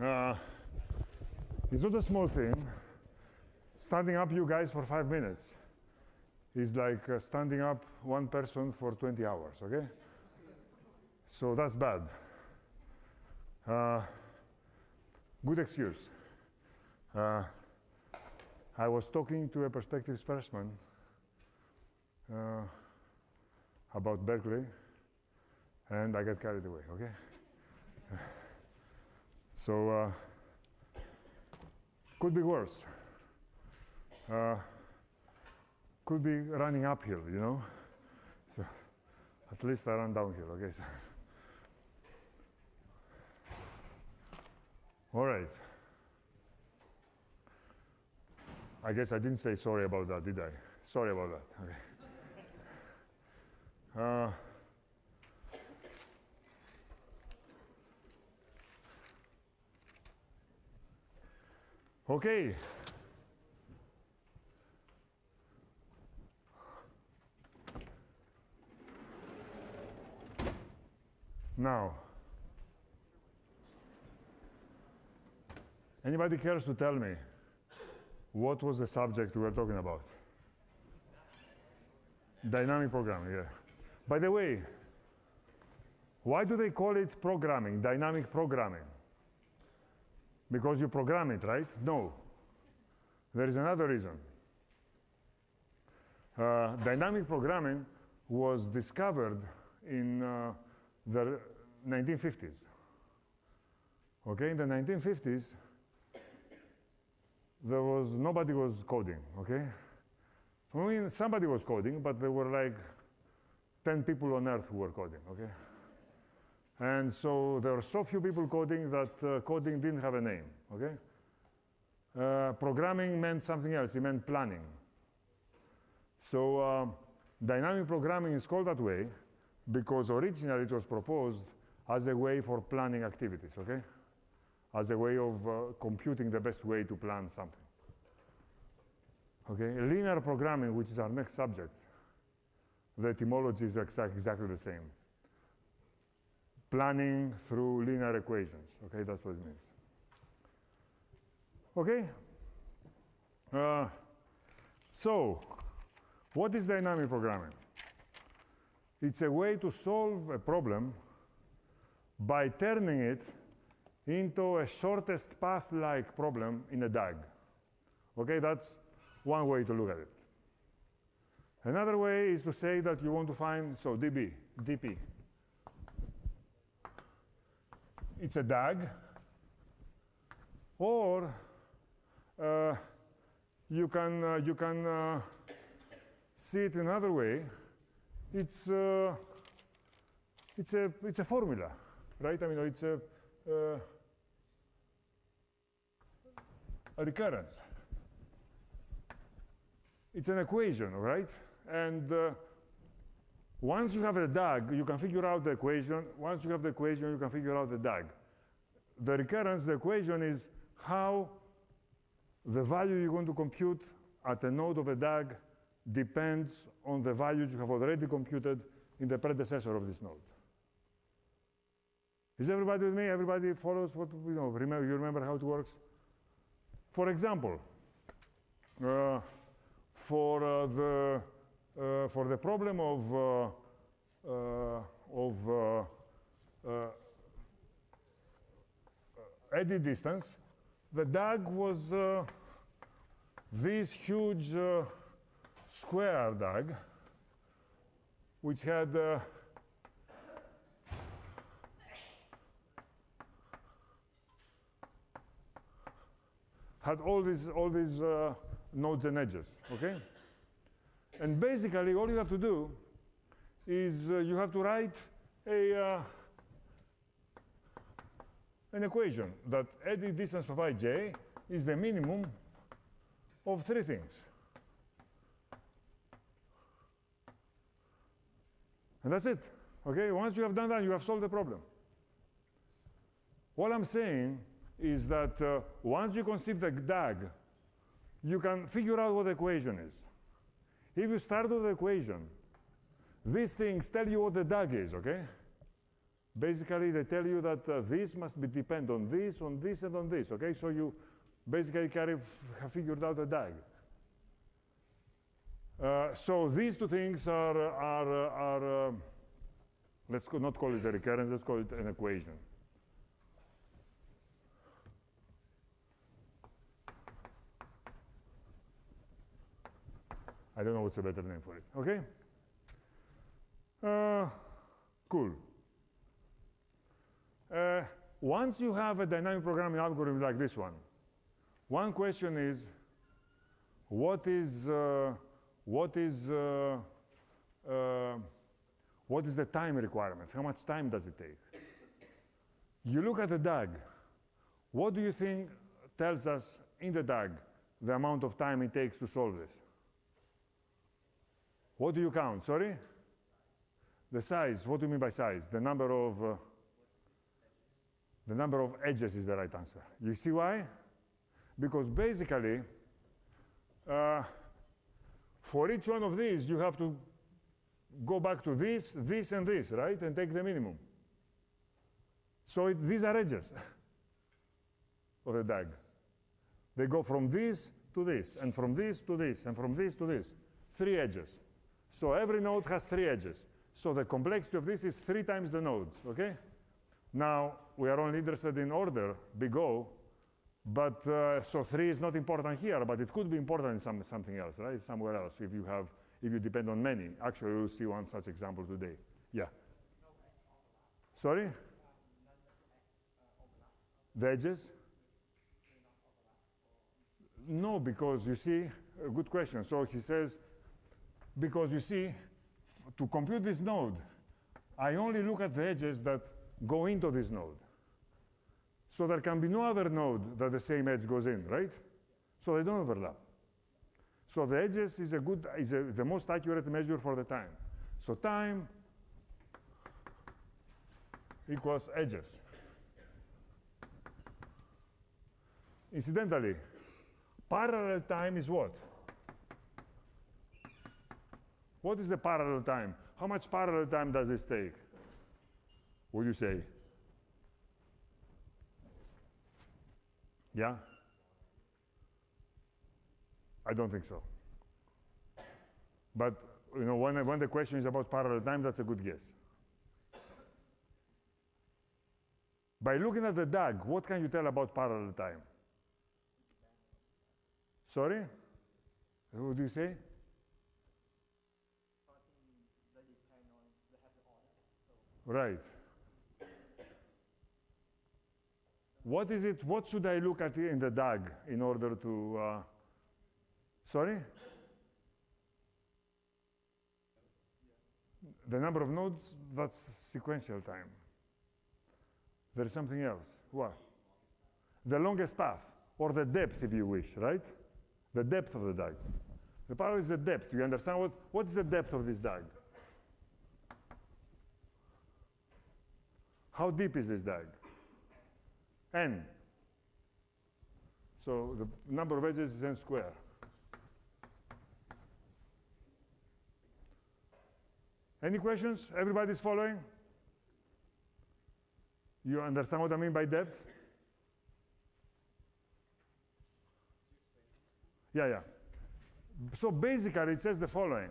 Uh, it's not a small thing. Standing up you guys for 5 minutes is like standing up one person for 20 hours, okay? So that's bad. Good excuse. I was talking to a prospective freshman about Berkeley, and I got carried away, okay? So, could be worse. Could be running uphill, you know? So, at least I run downhill, okay? So. All right. I guess I didn't say sorry about that, did I? Sorry about that, okay. Okay. Now, anybody cares to tell me what was the subject we were talking about? Dynamic programming, yeah. By the way, why do they call it programming, dynamic programming? Because you program it, right? No. There is another reason. Dynamic programming was discovered in the 1950s. Okay, in the 1950s, nobody was coding, okay? I mean, somebody was coding, but there were like 10 people on Earth who were coding, okay? And so there were so few people coding that coding didn't have a name, okay? Programming meant something else, it meant planning. So dynamic programming is called that way because originally it was proposed as a way for planning activities, okay? As a way of computing the best way to plan something. Okay, linear programming, which is our next subject, the etymology is exactly the same. Planning through linear equations, okay, that's what it means. Okay, so what is dynamic programming? It's a way to solve a problem by turning it into a shortest path-like problem in a DAG. Okay, that's one way to look at it. Another way is to say that you want to find, so DP. It's a DAG, or you can see it another way. It's a formula, right? I mean, it's a recurrence. It's an equation, right? And once you have a DAG, you can figure out the equation. Once you have the equation, you can figure out the DAG. The recurrence, the equation is how the value you're going to compute at a node of a DAG depends on the values you have already computed in the predecessor of this node. Is everybody with me? Everybody follows what you know? Remember, you remember how it works? For example, for the problem of eddy distance, the DAG was this huge square DAG, which had all these nodes and edges, okay? And basically, all you have to do is you have to write an equation that eddy distance of ij is the minimum of three things. And that's it, okay? Once you have done that, you have solved the problem. What I'm saying is that once you conceive the DAG, you can figure out what the equation is. If you start with the equation, these things tell you what the DAG is, okay? Basically, they tell you that this must be depend on this, and on this, okay? So you basically have figured out a DAG. So these two things are let's not call it a recurrence, let's call it an equation. I don't know what's a better name for it, okay? Cool. Once you have a dynamic programming algorithm like this one question is, what is the time requirements? How much time does it take? You look at the DAG. What do you think tells us in the DAG the amount of time it takes to solve this? What do you count? Sorry? The size. What do you mean by size? The number of edges is the right answer. You see why? Because basically, for each one of these, you have to go back to this, this, and this, right? And take the minimum. So these are edges of the DAG. They go from this to this, and from this to this, and from this to this. 3 edges. So every node has 3 edges. So the complexity of this is 3 times the nodes, okay? Now, we are only interested in order, big O, but so 3 is not important here, but it could be important in something else, right? Somewhere else, if you depend on many. Actually, we'll see one such example today. Yeah. Sorry? The edges? No, because you see, a good question. So he says, because you see, to compute this node, I only look at the edges that go into this node. So there can be no other node that the same edge goes in, right? So they don't overlap. So the edges is the most accurate measure for the time. So time equals edges. Incidentally, parallel time is what? What is the parallel time? How much parallel time does this take? What do you say? Yeah? I don't think so. But you know, when the question is about parallel time, that's a good guess. By looking at the DAG, what can you tell about parallel time? Sorry? What do you say? Right. What is it? What should I look at in the DAG in order to? Sorry? The number of nodes, that's sequential time. There is something else. What? The longest path, or the depth, if you wish, right? The depth of the DAG. The power is the depth. You understand what is the depth of this DAG? How deep is this DAG? N. So the number of edges is n squared. Any questions? Everybody's following? You understand what I mean by depth? Yeah. So basically, it says the following,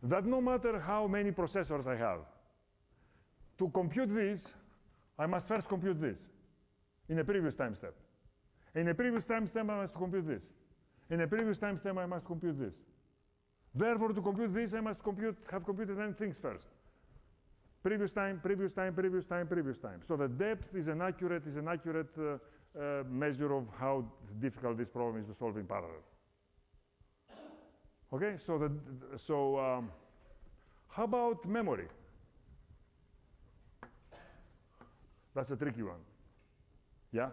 that no matter how many processors I have, to compute this, I must first compute this in a previous time step. In a previous time step, I must compute this. In a previous time step, I must compute this. Therefore, to compute this, I must have computed n things first. Previous time, previous time, previous time, previous time. So the depth is an accurate measure of how difficult this problem is to solve in parallel. Okay, so how about memory? That's a tricky one. Yeah?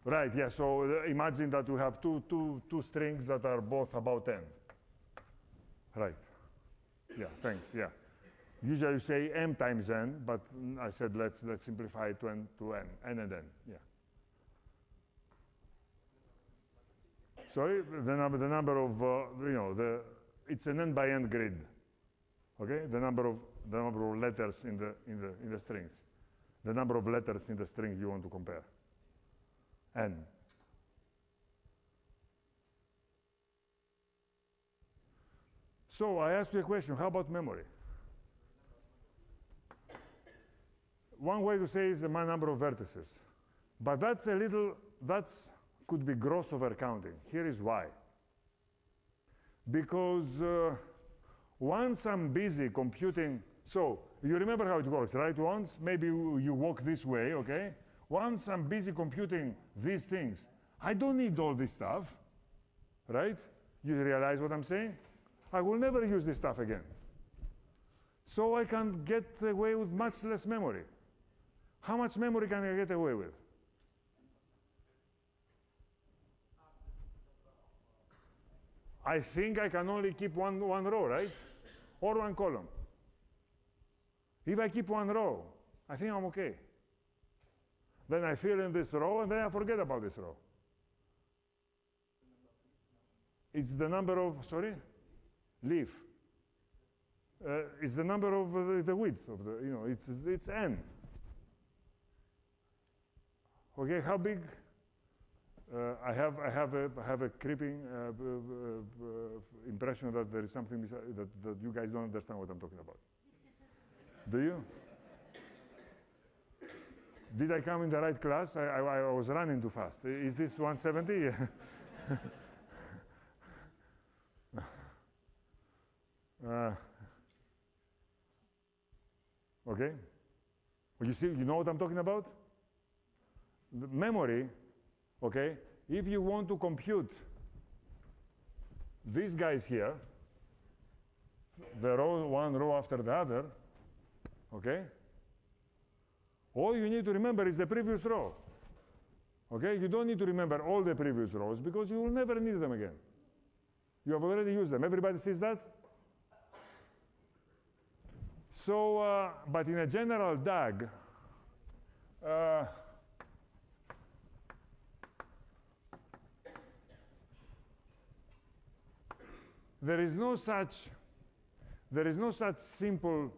Right, yeah, so imagine that we have two strings that are both about n. Right. Yeah, thanks, yeah. Usually you say m times n, but I said let's simplify it to n and n, yeah. Sorry, the number of, it's an n by n grid, okay? The number of the number of letters in the strings, the number of letters in the string you want to compare, n. So I asked you a question, how about memory? One way to say is the number of vertices. But that's could be gross overcounting. Here is why. Because once I'm busy computing, so you remember how it works, right? Once maybe you walk this way, okay? Once I'm busy computing these things, I don't need all this stuff, right? You realize what I'm saying? I will never use this stuff again. So I can get away with much less memory. How much memory can I get away with? I think I can only keep one row, right? Or one column. If I keep one row, I think I'm okay. Then I fill in this row, and then I forget about this row. It's the number of, sorry? Leaf. It's the number of the width of the, it's n. Okay, how big? I have a creeping impression that there is something that you guys don't understand what I'm talking about. Do you? Did I come in the right class? I was running too fast. Is this 170? Okay. Well, you see, you know what I'm talking about? The memory, okay, if you want to compute these guys here, the row, one row after the other, okay, all you need to remember is the previous row. Okay, you don't need to remember all the previous rows because you will never need them again. You have already used them. Everybody sees that? So, but in a general DAG, there is no such simple,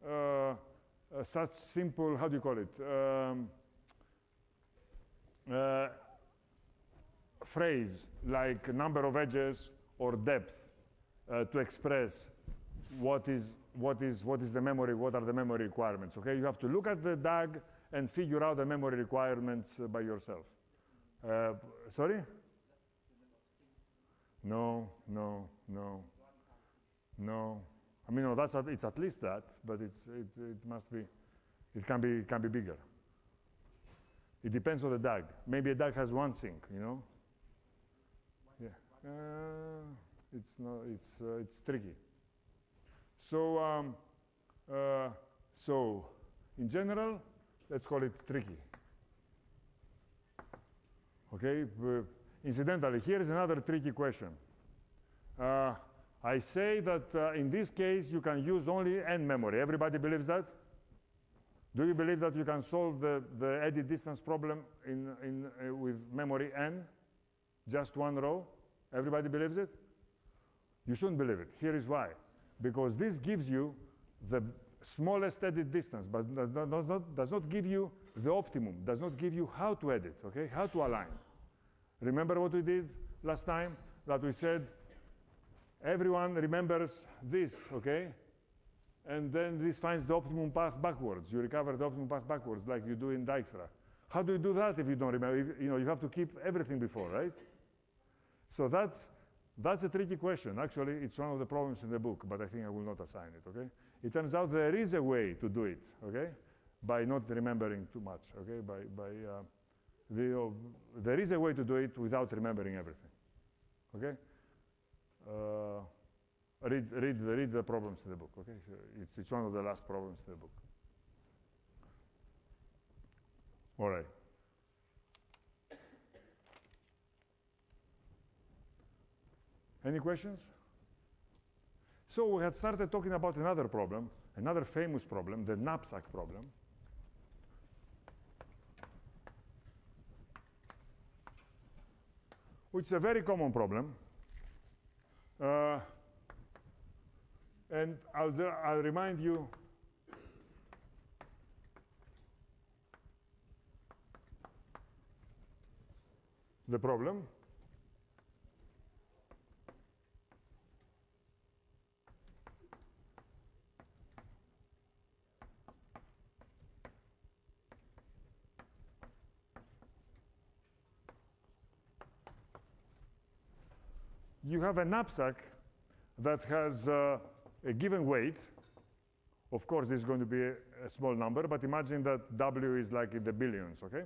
how do you call it? Phrase like number of edges or depth to express what is the memory, what are the memory requirements. Okay, you have to look at the DAG and figure out the memory requirements by yourself. Sorry? No. I mean, no, it's at least that, but it must be. It can be bigger. It depends on the DAG. Maybe a DAG has one sink, you know. Yeah. It's tricky. So so in general, let's call it tricky. Okay. Incidentally, here is another tricky question. I say that in this case, you can use only n memory. Everybody believes that? Do you believe that you can solve the edit distance problem with memory n, just one row? Everybody believes it? You shouldn't believe it. Here is why. Because this gives you the smallest edit distance, but does not give you the optimum, does not give you how to edit, okay? How to align. Remember what we did last time? That we said, everyone remembers this, okay? And then this finds the optimum path backwards. You recover the optimum path backwards like you do in Dijkstra. How do you do that if you don't remember? You have to keep everything before, right? So that's a tricky question. Actually, it's one of the problems in the book, but I think I will not assign it, okay? It turns out there is a way to do it, okay? By not remembering too much, okay? There is a way to do it without remembering everything, okay? Read the problems in the book, okay? So it's one of the last problems in the book. All right. Any questions? So we had started talking about another problem, another famous problem, the knapsack problem. Which is a very common problem. And I'll remind you the problem. You have a knapsack that has a given weight. Of course, it's going to be a small number, but imagine that W is like in the billions, okay?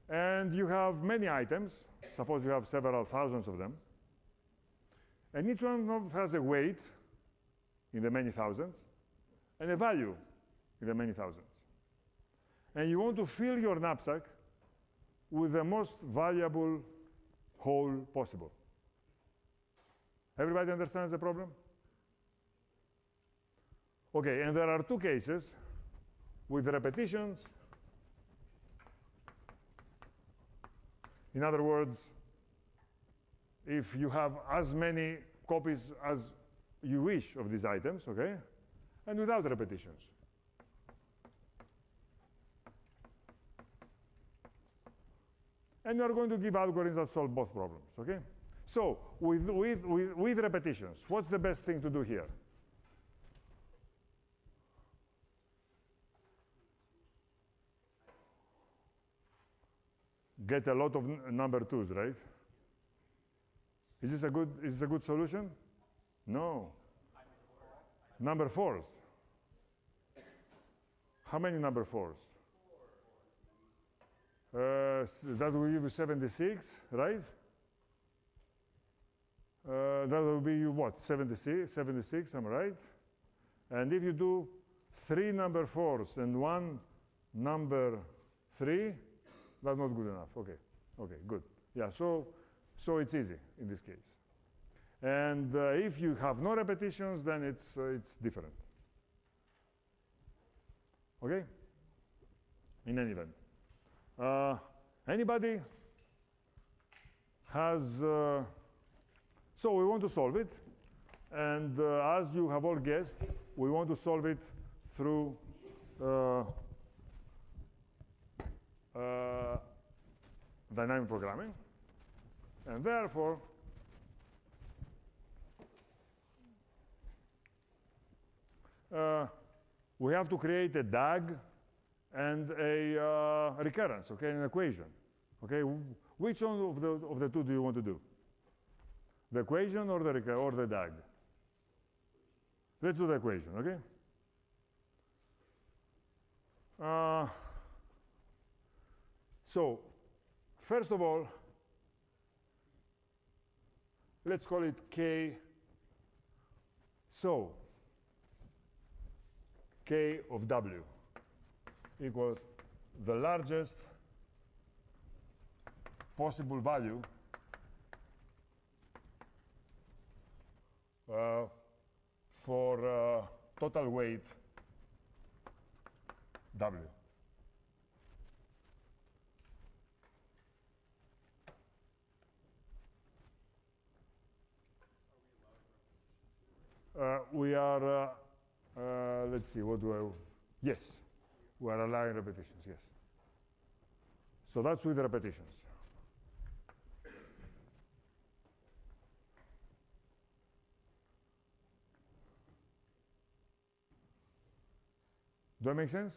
And you have many items. Suppose you have several thousands of them. And each one of them has a weight in the many thousands and a value in the many thousands. And you want to fill your knapsack with the most valuable whole possible. Everybody understands the problem? Okay, and there are two cases with repetitions. In other words, if you have as many copies as you wish of these items, okay, and without repetitions. And you're going to give algorithms that solve both problems, okay? So with repetitions, what's the best thing to do here? Get a lot of number twos, right? Is this a good solution? No. Number fours. How many number fours? That will give you 76, right? That will be what? 76, am I right? And if you do 3 number 4s and 1 number 3, that's not good enough. Okay, okay, good. Yeah, so it's easy in this case. And if you have no repetitions, then it's different. Okay? In any event. Anybody has... So we want to solve it, and as you have all guessed, we want to solve it through dynamic programming, and therefore we have to create a DAG and a recurrence, okay, an equation, okay. Which one of the two do you want to do? The equation or the DAG? Let's do the equation, okay? So, first of all, let's call it K. So, K of W equals the largest possible value for total weight W. We are, let's see, what do I, yes, we are allowing repetitions, yes. So that's with repetitions. Do that make sense?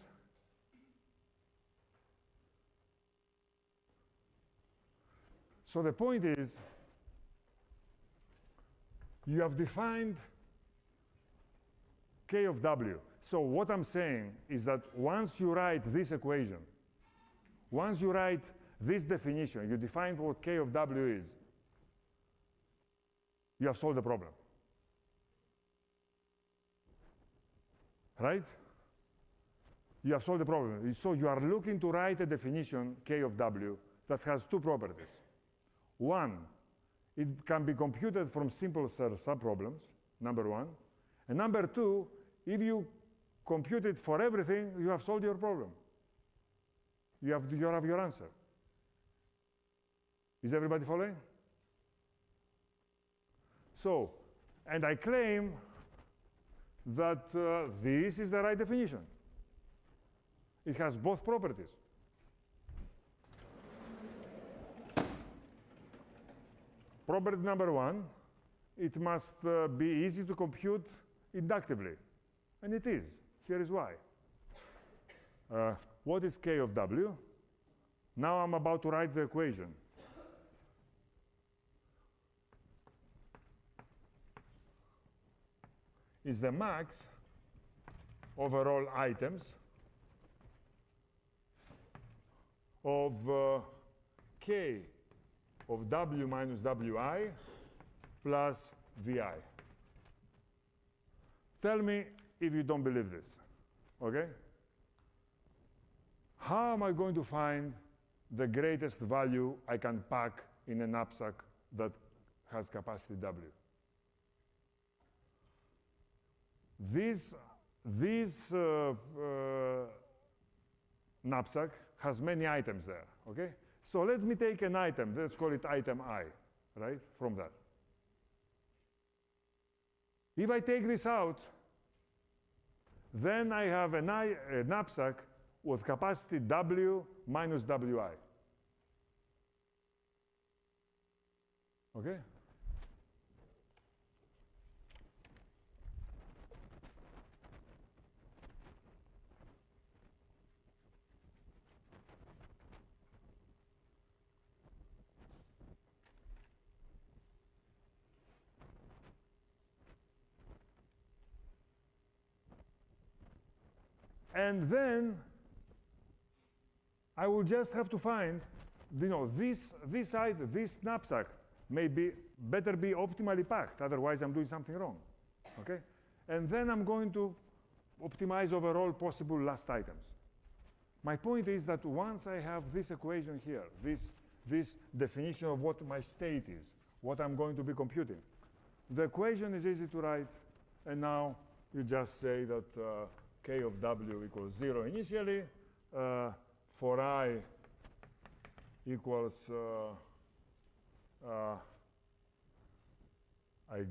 So the point is, you have defined K of W. So what I'm saying is that once you write this equation, once you write this definition, you define what K of W is, you have solved the problem. Right? You have solved the problem. So you are looking to write a definition, K of W, that has two properties. One, it can be computed from simple subproblems, number one. And number two, if you compute it for everything, you have solved your problem. You have your answer. Is everybody following? So, and I claim that this is the right definition. It has both properties. property number one, it must be easy to compute inductively. And it is. Here is why. What is K of W? Now I'm about to write the equation. Is the max over all items of K of W minus Wi plus Vi. Tell me if you don't believe this, okay? How am I going to find the greatest value I can pack in a knapsack that has capacity W? This knapsack has many items there, okay? So let me take an item, let's call it item I, right, from that. If I take this out, then I have a knapsack with capacity W minus Wi. Okay? And then I will just have to find, this knapsack better be optimally packed, otherwise I'm doing something wrong, okay? And then I'm going to optimize overall possible last items. My point is that once I have this equation here, this definition of what my state is, what I'm going to be computing, the equation is easy to write, and now you just say that K of W equals 0 initially, for I equals, I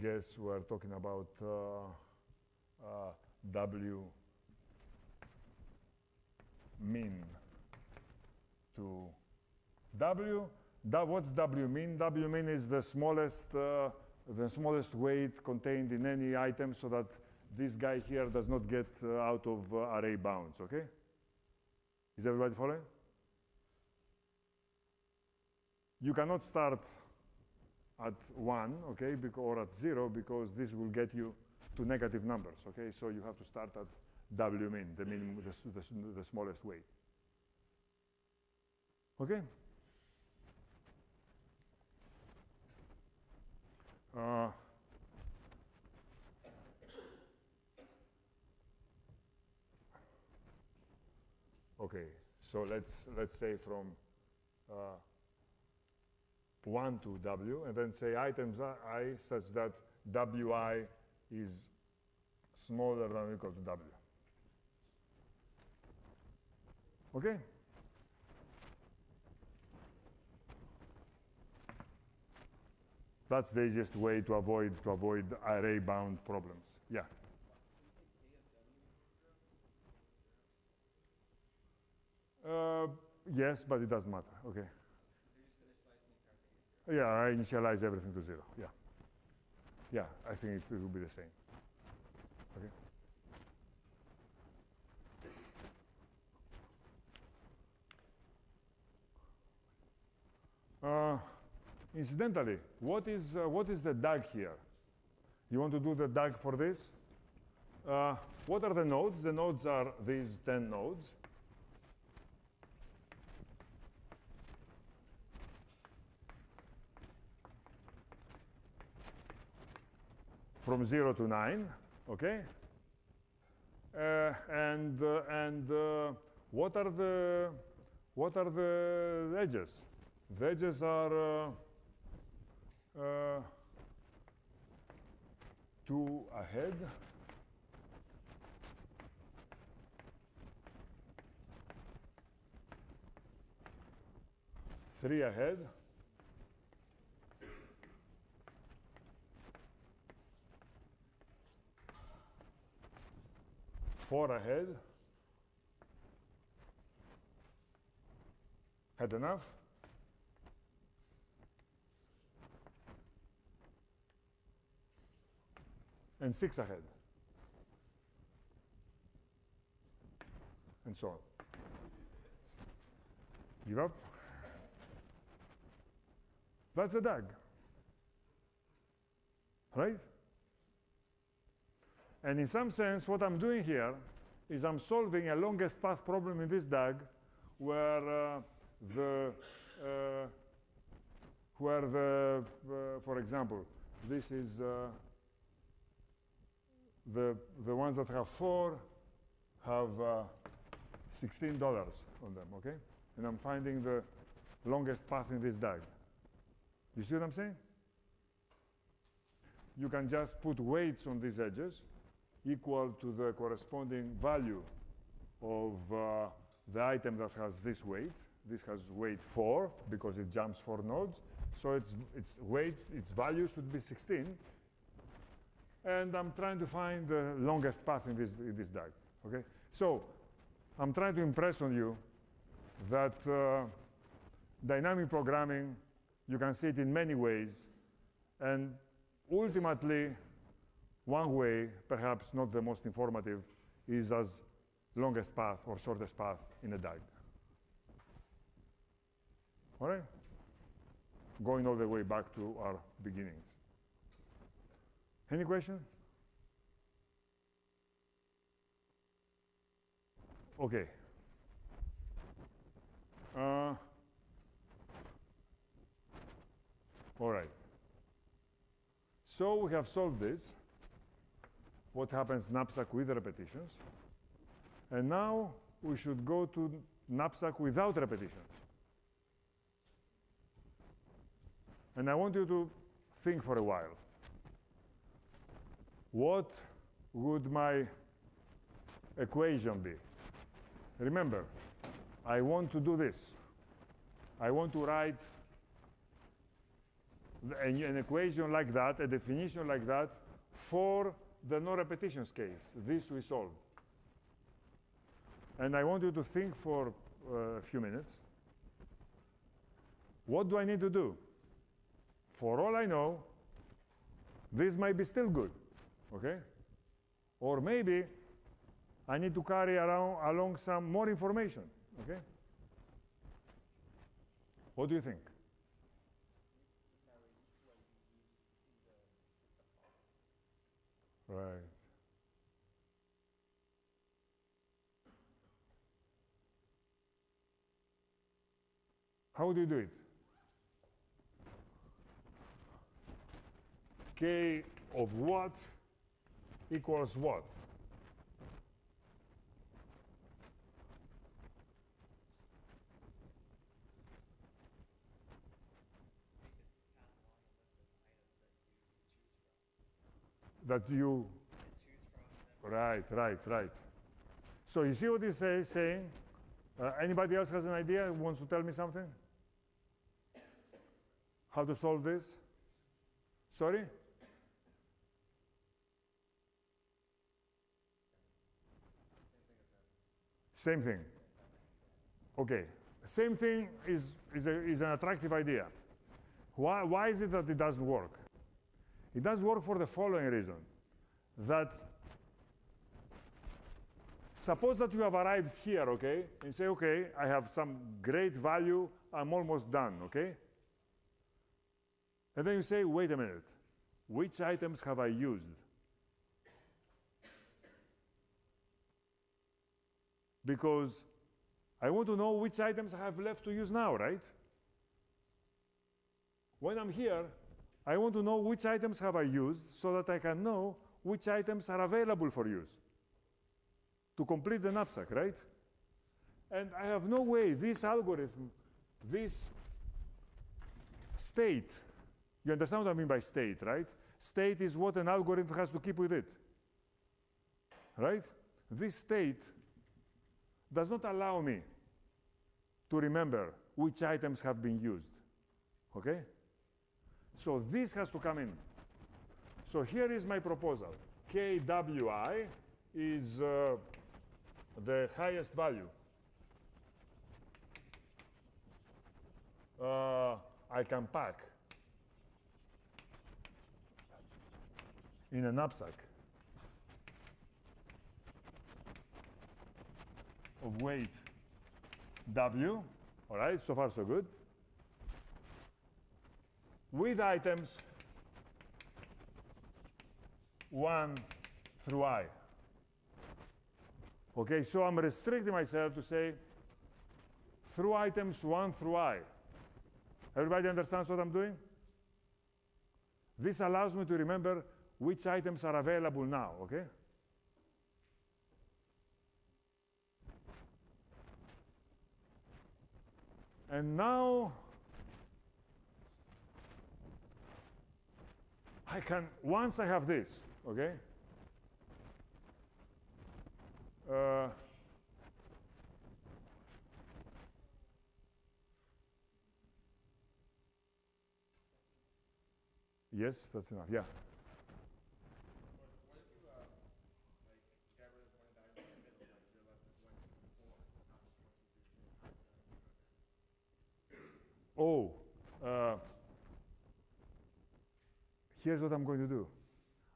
guess we're talking about W min to W. What's W min? W min is the smallest weight contained in any item so that this guy here does not get out of array bounds, okay? Is everybody following? You cannot start at 1, okay, or at 0, because this will get you to negative numbers, okay? So you have to start at W min, the minimum, the smallest weight. Okay? Okay, so let's say from 1 to W, and then say items I such that Wi is smaller than or equal to W. Okay? That's the easiest way to avoid array-bound problems. Yeah. Yes, but it doesn't matter. Okay. Yeah, I initialize everything to 0. Yeah. Yeah, I think it will be the same. Okay. Incidentally, what is the DAG here? You want to do the DAG for this? What are the nodes? The nodes are these 10 nodes. From 0 to 9, okay? And what are the edges? The edges are 2 ahead, 3 ahead, 4 ahead. Had enough? and 6 ahead, and so on. Give up? That's a DAG, right? And in some sense, what I'm doing here is I'm solving a longest path problem in this DAG where for example, this is the ones that have 4 have $16 on them, okay? And I'm finding the longest path in this DAG. You see what I'm saying? You can just put weights on these edges equal to the corresponding value of the item that has this weight. This has weight 4 because it jumps 4 nodes. So its value should be 16. And I'm trying to find the longest path in this DAG. Okay? So I'm trying to impress on you that dynamic programming, you can see it in many ways. And ultimately, one way, perhaps not the most informative, is as longest path or shortest path in a DAG. All right? Going all the way back to our beginnings. Any question? Okay. All right. So we have solved this. What happens knapsack with repetitions. And now we should go to knapsack without repetitions. And I want you to think for a while. What would my equation be? Remember, I want to do this. I want to write an equation like that, a definition like that, for the no repetitions case. This we solved. And I want you to think for a few minutes. What do I need to do? For all I know, this might be still good, okay? Or maybe I need to carry along some more information, okay? What do you think? Right. How do you do it? K of what equals what? That you right. So you see what he's saying? Anybody else has an idea, wants to tell me something? How to solve this? Sorry? Same thing. Okay. Same thing is an attractive idea. Why is it that it doesn't work? It doesn't work for the following reason. That suppose that you have arrived here, okay, and say, okay, I have some great value, I'm almost done, okay? And then you say, wait a minute, which items have I used? Because I want to know which items I have left to use now, right? When I'm here, I want to know which items have I used so that I can know which items are available for use to complete the knapsack, right? And I have no way, this algorithm, this state, you understand what I mean by state, right? State is what an algorithm has to keep with it, right? This state does not allow me to remember which items have been used, okay? So this has to come in. So here is my proposal. KWI is the highest value. I can pack in a knapsack. of weight W, all right, so far so good, with items 1 through I. Okay, so I'm restricting myself to say through items 1 through I. Everybody understands what I'm doing? This allows me to remember which items are available now, okay? And now I can, once I have this, okay? Yes, that's enough, yeah. What if you like get rid of one diagonal in the middle, like you're left with 1, 2, 4, not just 1, 2, 3, 4. Here's what I'm going to do.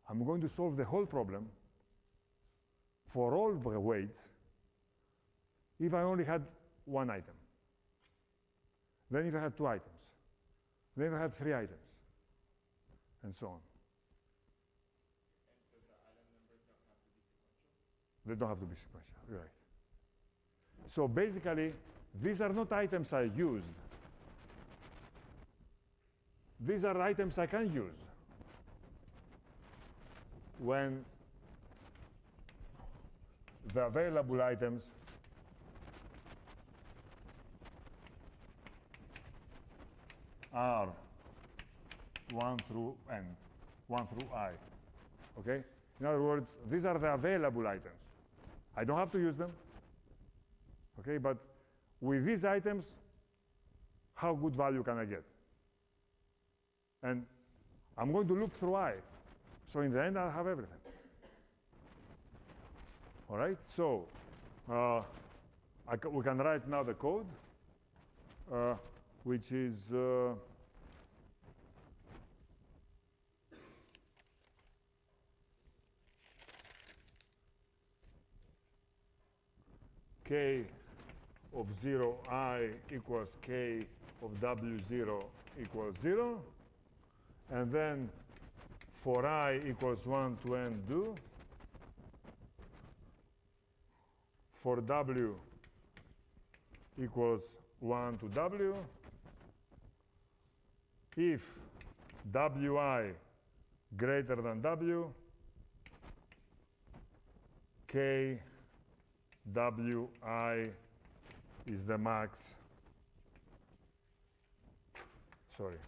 I'm going to solve the whole problem for all the weights if I only had one item. Then if I had 2 items. Then if I had 3 items. And so on. And so the item numbers don't have to be sequential? They don't have to be sequential, you're right. So basically, these are not items I used. These are items I can use when the available items are 1 through n, 1 through I, okay? In other words, these are the available items. I don't have to use them, okay? But with these items, how good value can I get? And I'm going to look through I. So in the end, I'll have everything. All right, so we can write now the code, which is k of 0 I equals k of w0 equals 0. And then for I equals 1 to n do, for w equals 1 to w, if wi greater than w, k wi is the max, sorry.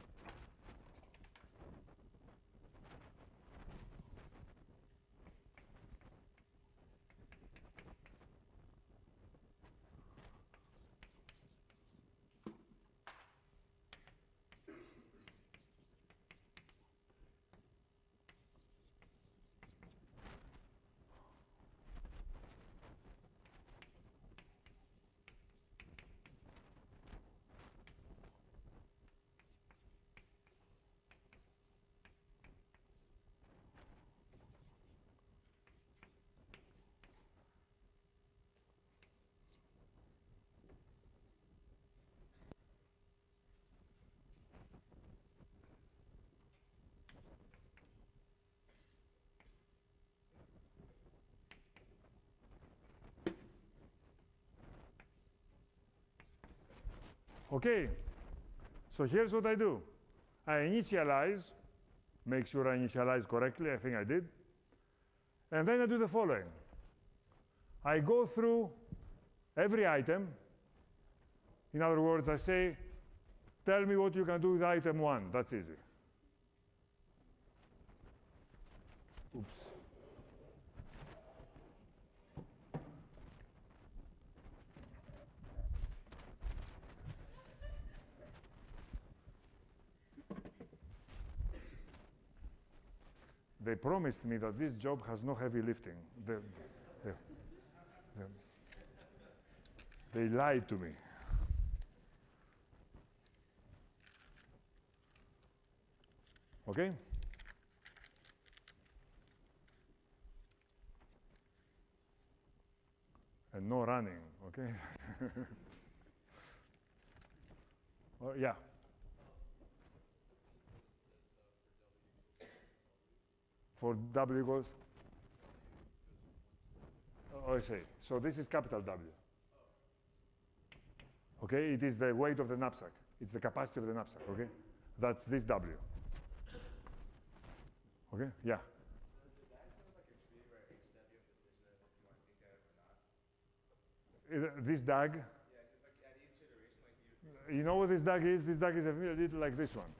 Okay, so here's what I do. I initialize, make sure I initialize correctly, I think I did. And then I do the following. I go through every item. In other words, I say, tell me what you can do with item 1. That's easy. Oops. They promised me that this job has no heavy lifting. They lied to me. Okay? And no running, okay? Well, yeah. For W equals? Oh, I see. So this is capital W. Okay, it is the weight of the knapsack. It's the capacity of the knapsack, okay? That's this W. Okay, yeah. So the DAG sounds like a tree where each step you have a decision of if you want to think at it or not. This DAG, Yeah, because like at each iteration, like you know what this DAG is? This DAG is a little like this one.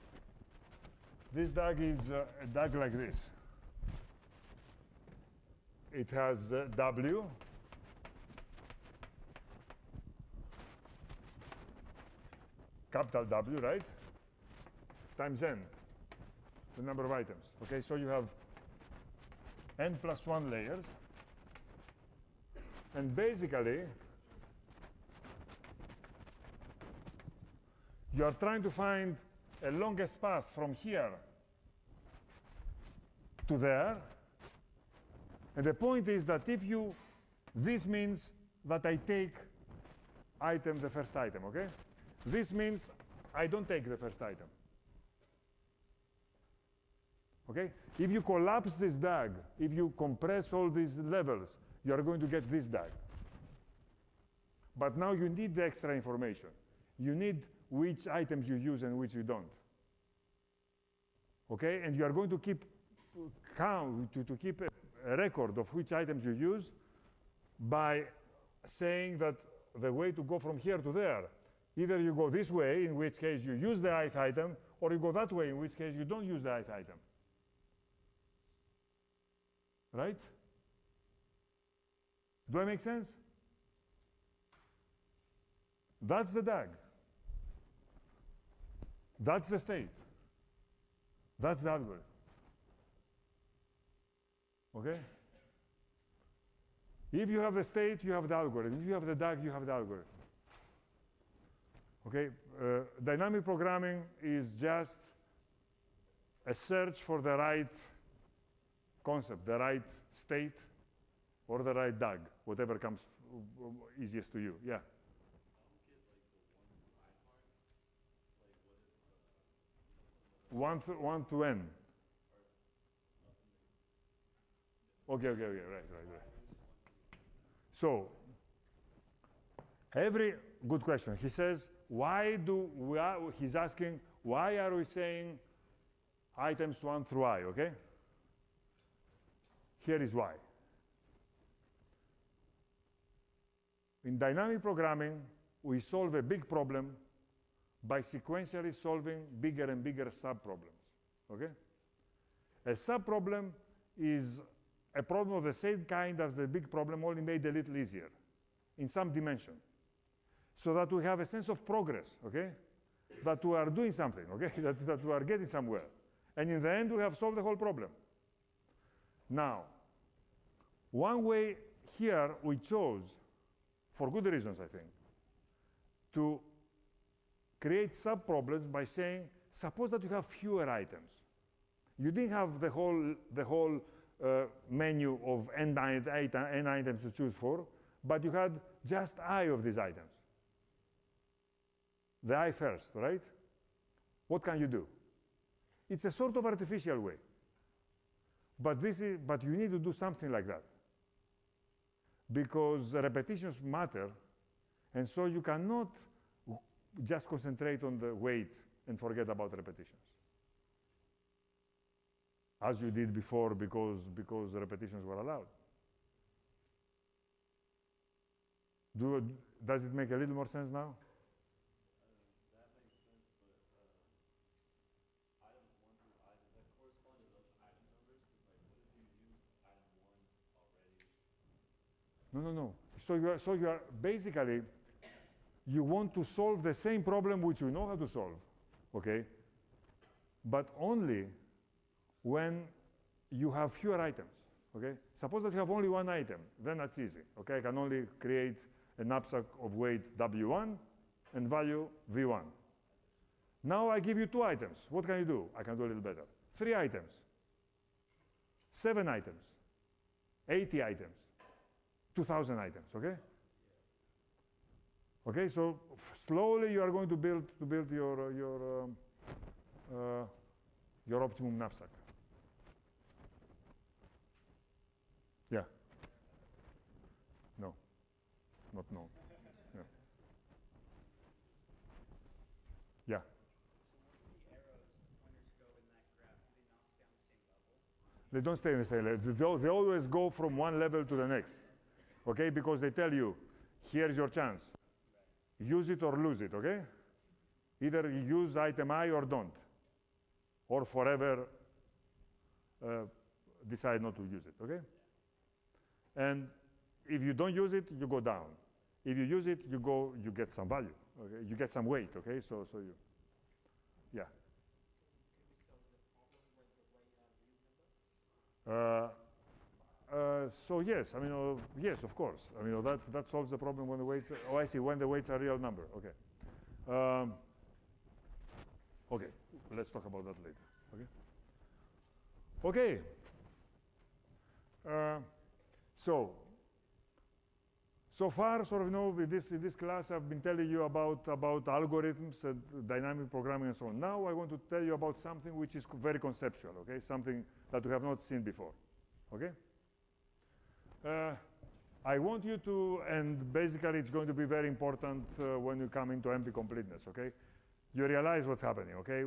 This DAG is a DAG like this. It has W, capital W, right? Times n, the number of items. Okay, so you have n plus 1 layers. And basically, you are trying to find a longest path from here to there. And the point is that if you, this means that I take item, the first item, okay? This means I don't take the first item. Okay? If you collapse this DAG, if you compress all these levels, you are going to get this DAG. But now you need the extra information. You need which items you use and which you don't. Okay? And you are going to keep to keep a record of which items you use by saying that the way to go from here to there, either you go this way, in which case you use the ith item, or you go that way, in which case you don't use the ith item. Right? Do I make sense? That's the DAG. That's the state. That's the algorithm. Okay? If you have the state, you have the algorithm. If you have the DAG, you have the algorithm. Okay? Dynamic programming is just a search for the right concept, the right state, or the right DAG, whatever comes easiest to you. Yeah? One to n. Okay, right. So, good question. He says, he's asking, why are we saying items 1 through I, okay? Here is why. In dynamic programming, we solve a big problem by sequentially solving bigger and bigger sub-problems, okay? A sub-problem is a problem of the same kind as the big problem, only made a little easier in some dimension, so that we have a sense of progress, okay? That we are doing something, okay? that we are getting somewhere. And in the end, we have solved the whole problem. Now, one way here we chose, for good reasons, I think, to create sub-problems by saying, suppose that you have fewer items. You didn't have the whole menu of n items to choose for, but you had just I of these items. The I first, right? What can you do? It's a sort of artificial way. But you need to do something like that. Because repetitions matter, and so you cannot just concentrate on the weight and forget about repetitions, as you did before because the repetitions were allowed. Does it make a little more sense now? That makes sense, but items 1 through I, does that correspond to those item numbers? Because like, what if you use item 1 already? No. So you are basically, you want to solve the same problem which you know how to solve, okay? But only when you have fewer items, okay? Suppose that you have only one item, then that's easy, okay? I can only create a knapsack of weight W1 and value V1. Now I give you 2 items. What can you do? I can do a little better. 3 items, 7 items, 80 items, 2,000 items, okay? Okay, so slowly you are going to build your optimum knapsack. Yeah. No, not known. Yeah. Yeah. So where do the arrows, the pointers go in that graph? Do they not stay on the same level? They don't stay in the same level. They always go from one level to the next. Okay, because they tell you, here's your chance. Use it or lose it, okay? Either you use item I or don't. Or forever decide not to use it, okay? And if you don't use it, you go down. If you use it, you get some value, okay? You get some weight, okay? So you, yeah. So yes, I mean, yes, of course. I mean, that solves the problem when the weights, oh, I see, when the weights are real number, okay. Okay, let's talk about that later, okay? Okay, so far, sort of, you know, in this class, I've been telling you about algorithms and dynamic programming and so on. Now I want to tell you about something which is very conceptual, okay? Something that we have not seen before, okay? I want you to, and basically it's going to be very important when you come into NP completeness, okay? You realize what's happening, okay?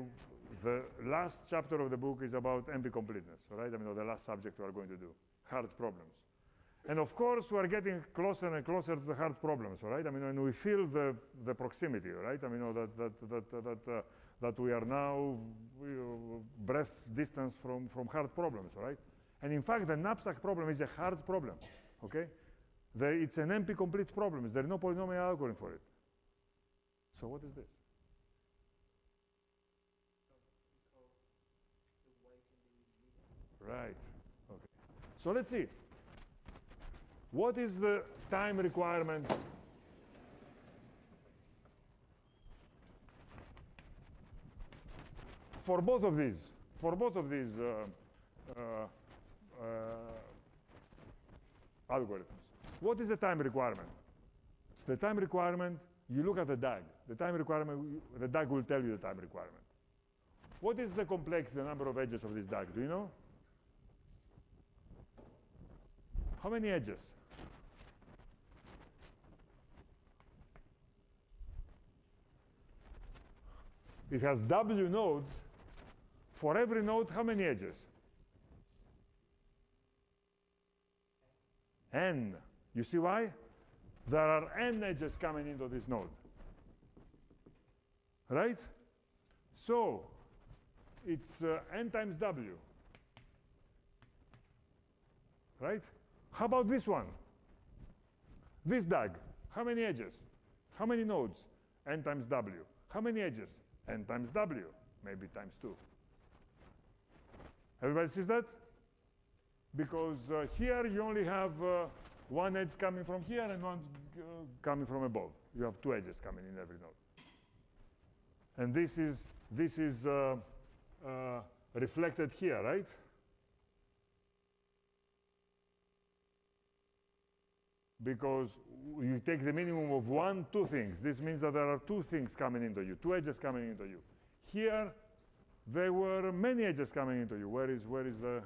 The last chapter of the book is about NP completeness, all right? I mean, the last subject we are going to do, hard problems. And of course, we are getting closer and closer to the hard problems, all right? I mean, and we feel the proximity, right? I mean, that we are now breath's distance from hard problems, all right? And in fact, the knapsack problem is a hard problem, okay? It's an NP complete problem. There's no polynomial algorithm for it. So what is this? Right, okay. So let's see. What is the time requirement for both of these? For both of these algorithms. What is the time requirement? The time requirement, you look at the DAG. The time requirement, the DAG will tell you the time requirement. What is the complexity, the number of edges of this DAG? Do you know? How many edges? It has W nodes. For every node, how many edges? N. You see why? There are N edges coming into this node. Right? So, it's N times W. Right? How about this one? This DAG. How many edges? How many nodes? N times W. How many edges? N times W. Maybe times 2. Everybody sees that? Because here you only have one edge coming from here and one coming from above. You have 2 edges coming in every node. And this is reflected here, right? Because you take the minimum of 1, 2 things. This means that there are 2 things coming into you, 2 edges coming into you. Here, there were many edges coming into you. Where is the?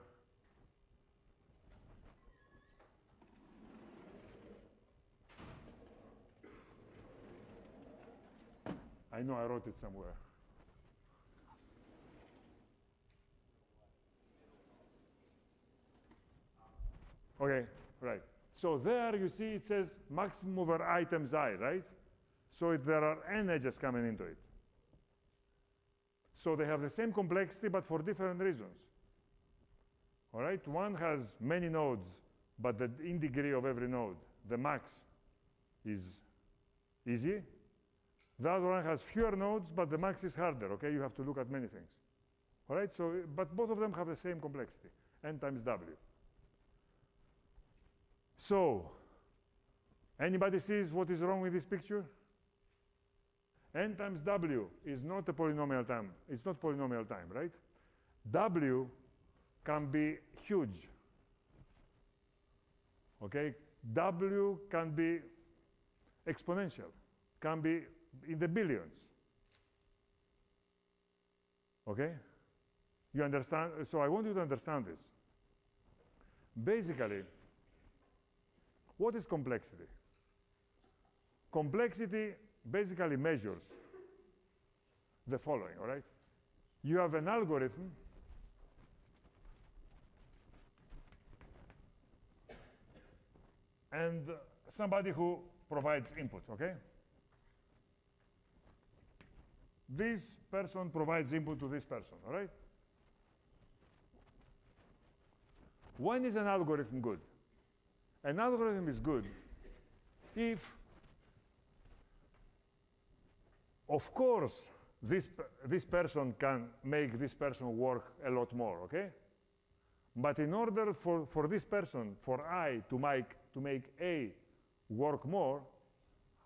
I know I wrote it somewhere. Okay, right. So there you see it says maximum over I times I, right? So there are N edges coming into it. So they have the same complexity, but for different reasons. All right, one has many nodes, but the in degree of every node, the max is easy. The other one has fewer nodes, but the max is harder, okay? You have to look at many things. All right, so, but both of them have the same complexity, N times W. So, anybody sees what is wrong with this picture? N times W is not a polynomial time. It's not polynomial time, right? W can be huge. Okay? W can be exponential. can be in the billions. Okay? You understand? So I want you to understand this. Basically, what is complexity? Complexity basically measures the following, all right? You have an algorithm and somebody who provides input, okay? This person provides input to this person, all right? When is an algorithm good? An algorithm is good if, of course, this person can make this person work a lot more, okay? But in order for this person, for I to make A work more,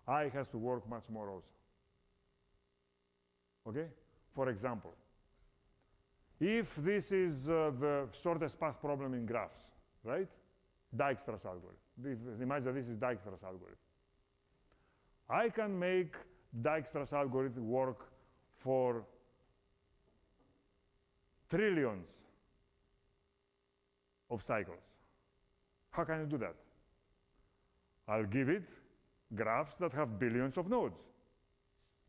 I has to work much more also. Okay? For example, if this is the shortest path problem in graphs, right? Dijkstra's algorithm. Imagine that this is Dijkstra's algorithm. I can make Dijkstra's algorithm work for trillions of cycles. How can you do that? I'll give it graphs that have billions of nodes.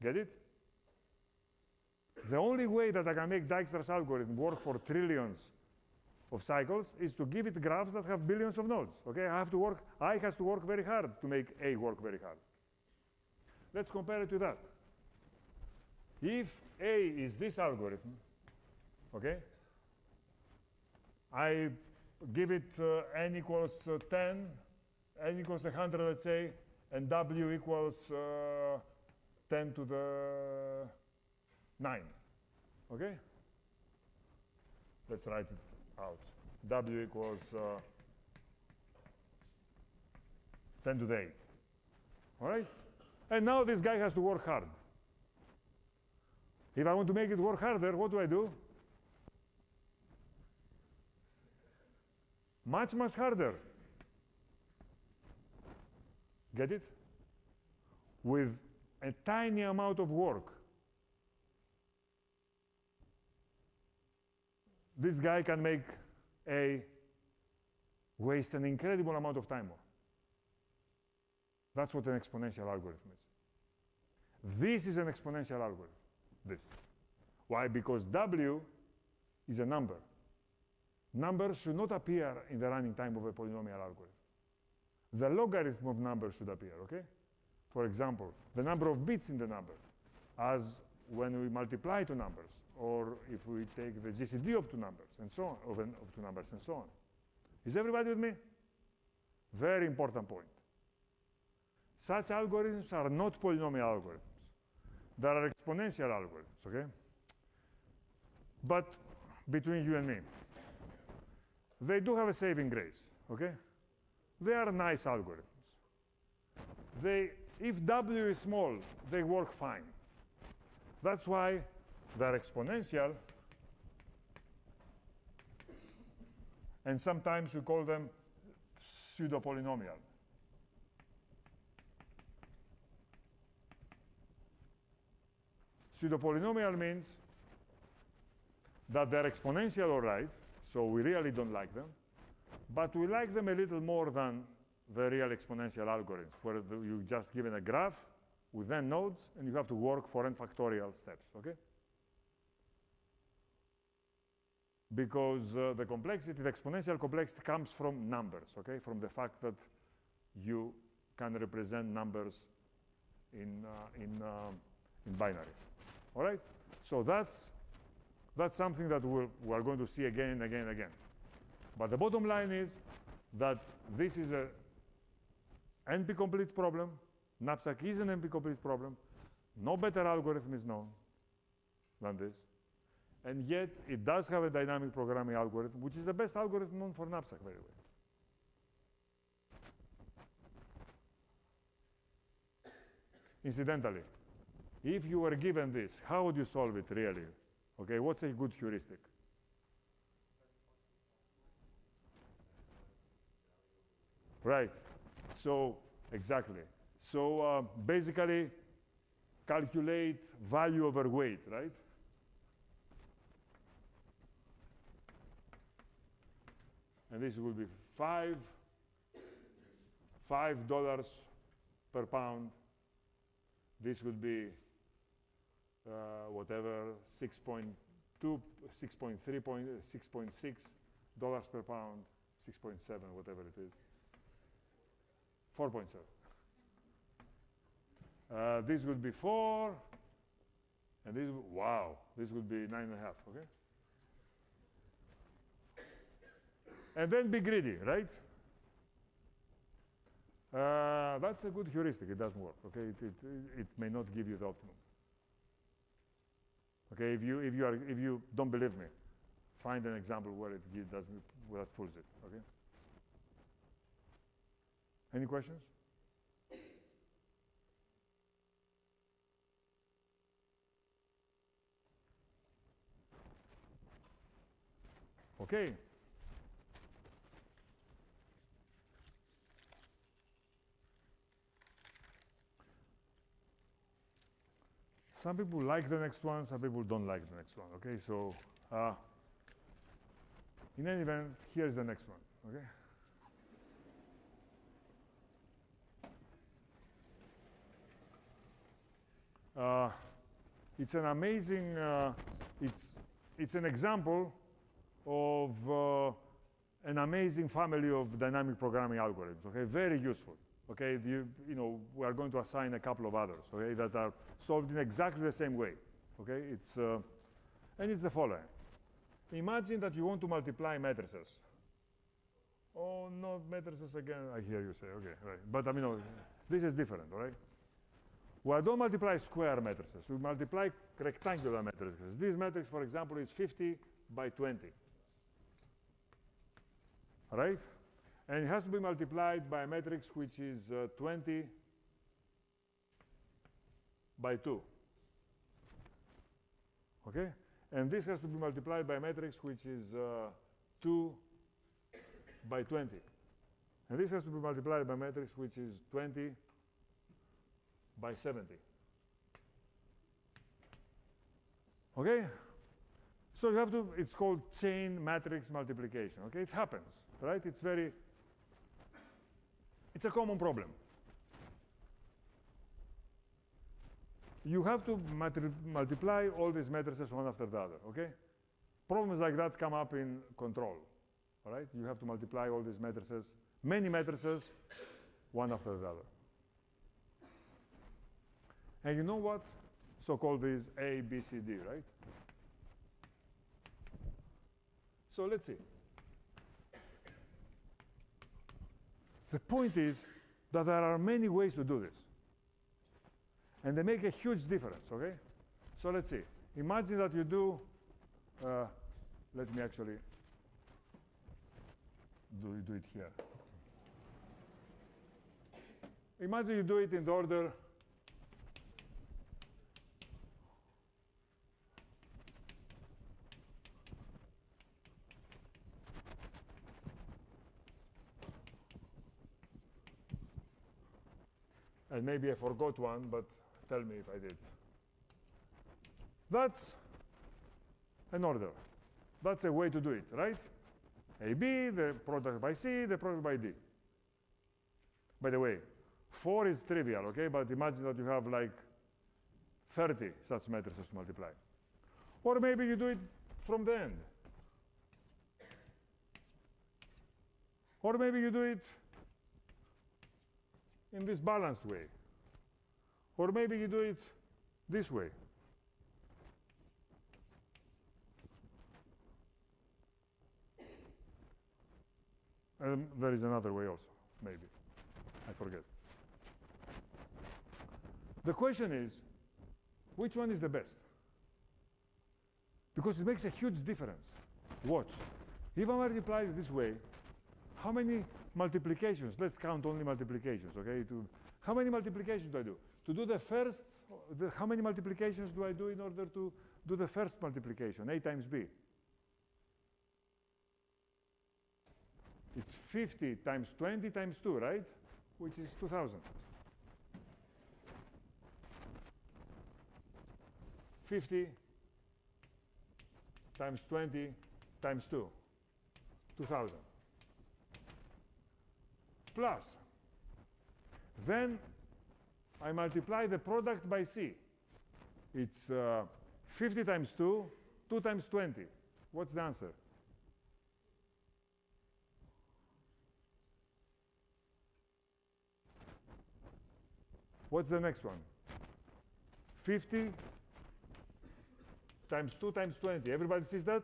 Get it? The only way that I can make Dijkstra's algorithm work for trillions of cycles is to give it graphs that have billions of nodes. Okay, I has to work very hard to make A work very hard. Let's compare it to that. If A is this algorithm, okay, I give it n equals 10, n equals 100, let's say, and w equals 10 to the 9, okay? Let's write it out. W equals 10 to the 8, all right? And now this guy has to work hard. If I want to make it work harder, what do? Much, much harder. Get it? With a tiny amount of work. This guy can make waste an incredible amount of time more. That's what an exponential algorithm is. This is an exponential algorithm. This. Why? Because W is a number. Numbers should not appear in the running time of a polynomial algorithm. The logarithm of numbers should appear, okay? For example, the number of bits in the number, as when we multiply two numbers, or if we take the GCD of two numbers, and so on, of two numbers, and so on. Is everybody with me? Very important point. Such algorithms are not polynomial algorithms. They are exponential algorithms, okay? But between you and me, they do have a saving grace, okay? They are nice algorithms. If W is small, they work fine. That's why they're exponential, and sometimes we call them pseudo-polynomial. Pseudo-polynomial means that they're exponential, all right, so we really don't like them, but we like them a little more than the real exponential algorithms, where you just given a graph with n nodes, and you have to work for n factorial steps, okay? Because the complexity, the exponential complexity comes from numbers, okay? From the fact that you can represent numbers in binary, all right? So that's something that we're going to see again and again and again. But the bottom line is that this is a NP-complete problem. Knapsack is an NP-complete problem. No better algorithm is known than this. And yet, it does have a dynamic programming algorithm, which is the best algorithm known for Knapsack, by the way. Incidentally, if you were given this, how would you solve it really? Okay, what's a good heuristic? Right. So, exactly. So, basically, calculate value over weight, right? And this will be $5 per pound. This would be whatever, 6.2, 6.3, 6.6 dollars per pound, 6.7, whatever it is, 4.7. This would be 4, and this, wow, this would be 9.5, okay? And then be greedy, right? That's a good heuristic. It doesn't work, okay? It may not give you the optimum. Okay, if you don't believe me, find an example where it doesn't, where that fools it, okay? Any questions? Okay. Some people like the next one, some people don't like the next one, okay? So, in any event, here's the next one, okay? It's an amazing, it's an example of an amazing family of dynamic programming algorithms, okay? Very useful, okay? You know, we are going to assign a couple of others, okay, that are solved in exactly the same way, okay? And it's the following. Imagine that you want to multiply matrices. Oh, not matrices again, I hear you say, okay, right. But I mean, this is different, all right? We don't multiply square matrices, we multiply rectangular matrices. This matrix, for example, is 50 by 20, right? And it has to be multiplied by a matrix which is 20 by 2, okay? And this has to be multiplied by a matrix which is 2 by 20. And this has to be multiplied by a matrix which is 20 by 70. Okay? So you have to, it's called chain matrix multiplication, okay? It happens, right? It's a common problem. You have to multiply all these matrices one after the other, okay? Problems like that come up in control, all right? You have to multiply all these matrices, many matrices, one after the other. And you know what? So-called is A, B, C, D, right? So let's see. The point is that there are many ways to do this. And they make a huge difference, okay? So let's see. Imagine that you do, let me actually do it here. Imagine you do it in the order and maybe I forgot one, but tell me if I did. That's an order. That's a way to do it, right? AB, the product by C, the product by D. By the way, 4 is trivial, okay? But imagine that you have like 30 such matrices to multiply. Or maybe you do it from the end. Or maybe you do it in this balanced way. Or maybe you do it this way. And there is another way also, maybe. I forget. The question is, which one is the best? Because it makes a huge difference. Watch. If I multiply it this way, how many multiplications? Let's count only multiplications, okay? How many multiplications do I do? To do the first, how many multiplications do I do in order to do the first multiplication, A times B? It's 50 times 20 times 2, right? Which is 2,000. 50 times 20 times 2, 2,000. Plus, then I multiply the product by C. It's 50 times 2, 2 times 20. What's the answer? What's the next one? 50 times 2 times 20. Everybody sees that?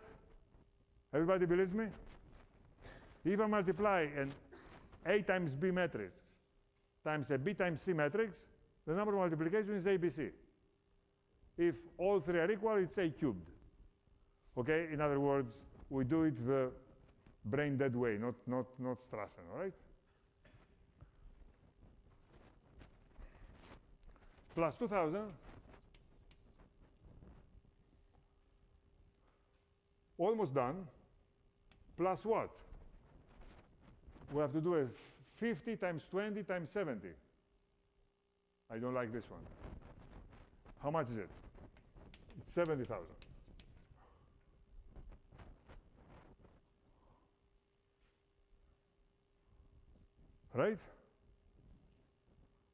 Everybody believes me? If I multiply an A times B matrix times a B times C matrix, the number of multiplication is ABC. If all three are equal, it's A cubed. Okay? In other words, we do it the brain dead way, not Strassen, all right? Plus 2,000. Almost done. Plus what? We have to do a 50 times 20 times 70. I don't like this one. How much is it? It's 70,000. Right?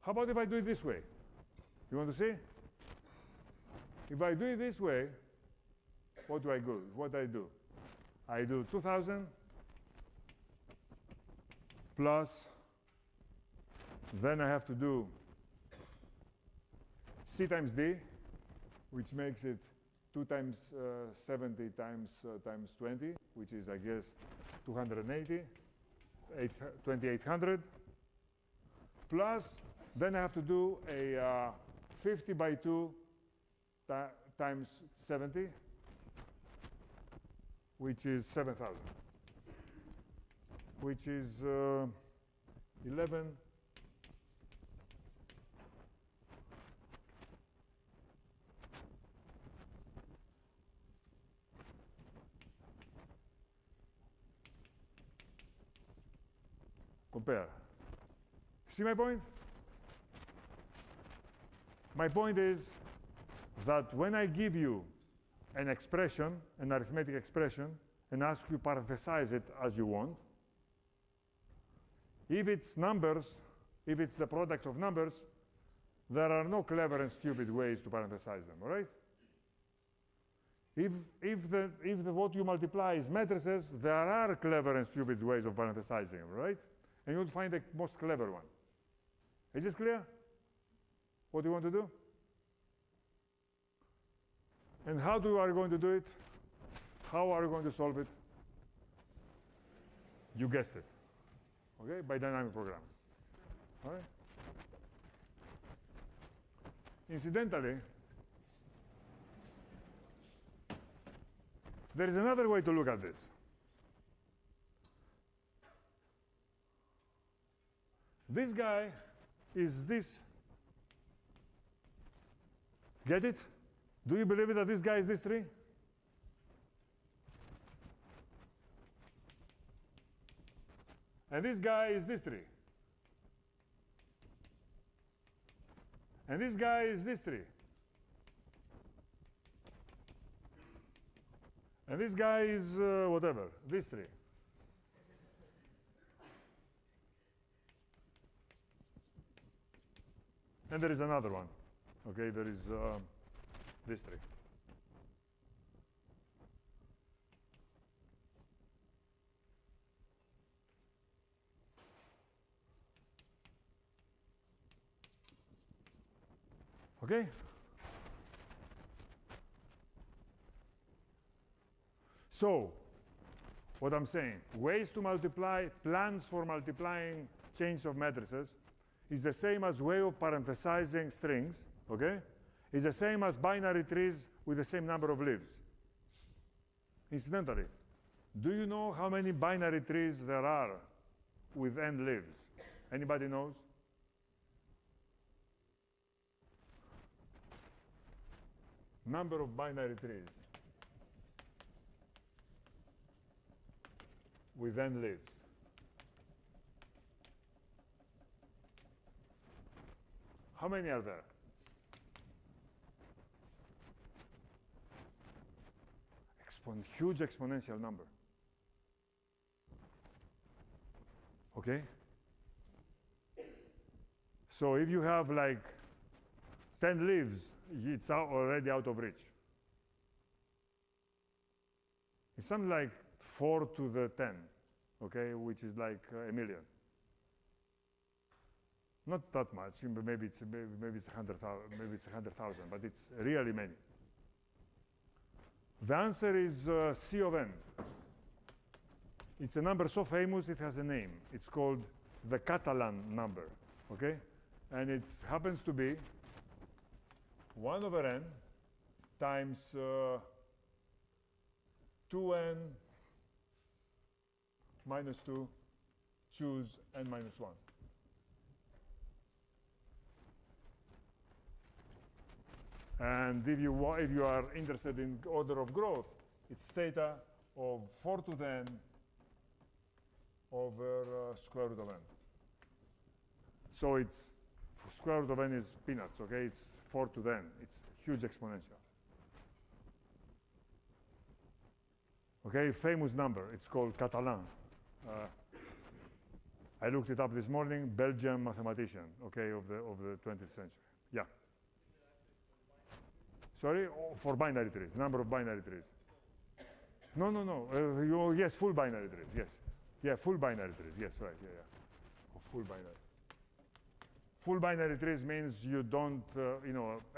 How about if I do it this way? You want to see? If I do it this way, what do I do? What do? I do 2,000 plus, then I have to do C times D, which makes it 2 times 70 times 20, which is, I guess, 280, 2,800, plus, then I have to do a 50 by 2 times 70, which is 7,000, which is 11. Compare. See my point? My point is that when I give you an expression, an arithmetic expression, and ask you to parenthesize it as you want, if it's numbers, if it's the product of numbers, there are no clever and stupid ways to parenthesize them, all right? If what you multiply is matrices, there are clever and stupid ways of parenthesizing them, right? And you will find the most clever one. Is this clear? What do you want to do? And how are you going to do it? How are you going to solve it? You guessed it. Okay? By dynamic programming. All right? Incidentally, there is another way to look at this. This guy is this. Get it? Do you believe it that this guy is this tree? And this guy is this tree. And this guy is this tree. And this guy is whatever, this tree. And there is another one. Okay, there is this tree. Okay? So, what I'm saying, ways to multiply, plans for multiplying chains of matrices is the same as way of parenthesizing strings, okay? It's the same as binary trees with the same number of leaves. Incidentally, do you know how many binary trees there are with n leaves? Anybody knows? Number of binary trees with n leaves. How many are there? huge exponential number. Okay? So if you have like 10 leaves, it's already out of reach. It's something like 4 to the 10, okay, which is like a million. Not that much, maybe it's 100,000, but it's really many. The answer is C of n. It's a number so famous it has a name. It's called the Catalan number, okay? And it happens to be 1 over n times 2n minus 2 choose n minus 1. And if you are interested in order of growth, it's theta of 4 to the n over square root of n. So it's square root of n is peanuts, okay? It's 4 to the n. It's huge exponential. Okay, famous number. It's called Catalan. I looked it up this morning. Belgian mathematician, okay, of the 20th century. Yeah. Sorry, for binary trees, number of binary trees. No. Yes, full binary trees. Yes. Yeah, full binary trees. Yes, right. Yeah. Oh, full binary. Full binary trees means you don't,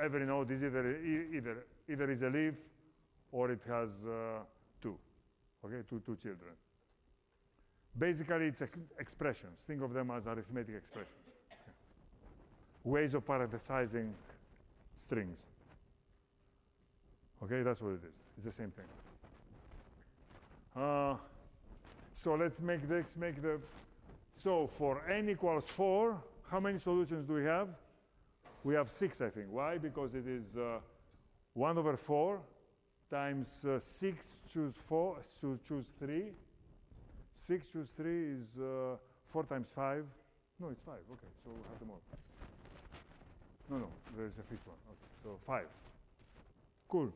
every node is either is a leaf or it has two. Okay, two children. Basically, it's expressions. Think of them as arithmetic expressions. Okay. Ways of parenthesizing strings. Okay, that's what it is. It's the same thing. So let's make so for n equals 4, how many solutions do we have? We have 6, I think. Why? Because it is 1 over 4 times 6 choose 4, so choose 3. 6 choose 3 is 4 times 5. No, it's 5. Okay, so we have them all. No, there is a fifth one. Okay, so 5. Cool.